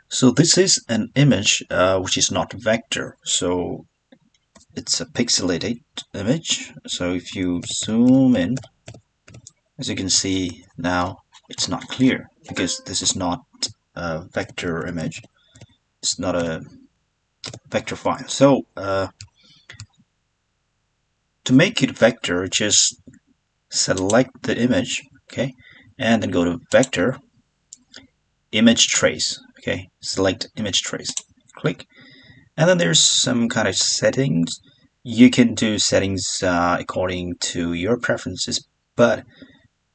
So this is an image which is not vector, so it's a pixelated image. So if you zoom in, as you can see now, it's not clear because this is not a vector image. It's not a vector file. So to make it vector, just select the image, okay, and then go to vector, image trace, okay, select image trace, click, and then there's some kind of settings. You can do settings according to your preferences, but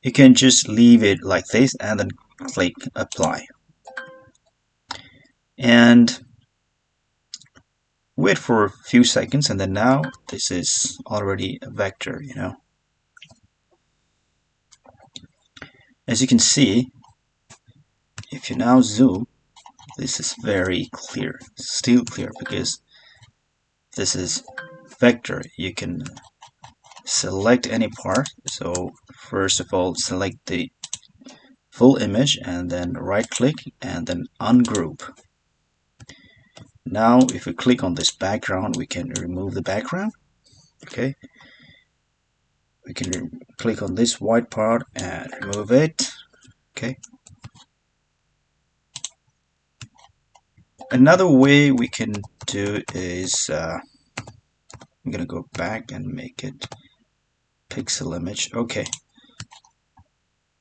you can just leave it like this and then click apply and wait for a few seconds, and then now this is already a vector, as you can see. If you now zoom, this is very clear, still clear, because this is vector. You can select any part. So first of all, select the full image and then right click and then ungroup. Now if we click on this background, we can remove the background. Okay, we can click on this white part and remove it. Okay, another way we can do is I'm gonna go back and make it pixel image. Okay,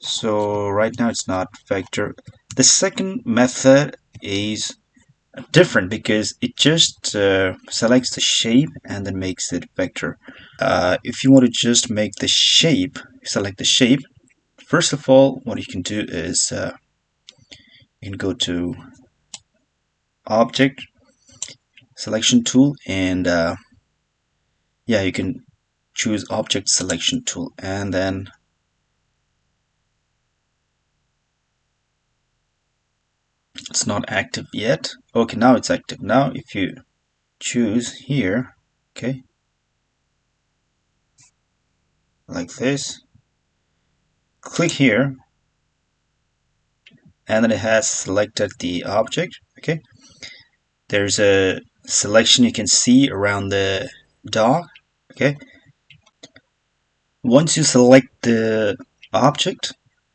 so right now it's not vector. The second method is different because it just selects the shape and then makes it vector. If you want to just make the shape, select the shape. First of all, what you can do is you can go to object selection tool, and yeah, you can choose object selection tool, and then it's not active yet. Okay, now it's active. Now if you choose here, okay, like this, click here, and then it has selected the object. Okay, there's a selection you can see around the dog. Okay, once you select the object,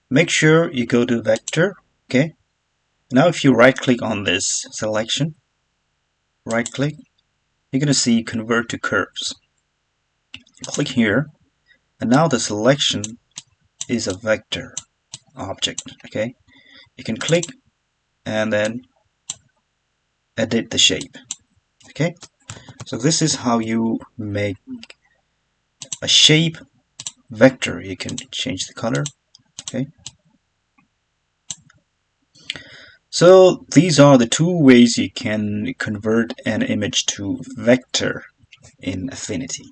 make sure you go to vector. Okay, now if you right click on this selection, right click, you're going to see convert to curves. Click here, and now the selection is a vector object. Okay, you can click and then edit the shape. Okay, so this is how you make a shape vector. You can change the color. Okay, so these are the two ways you can convert an image to vector in Affinity.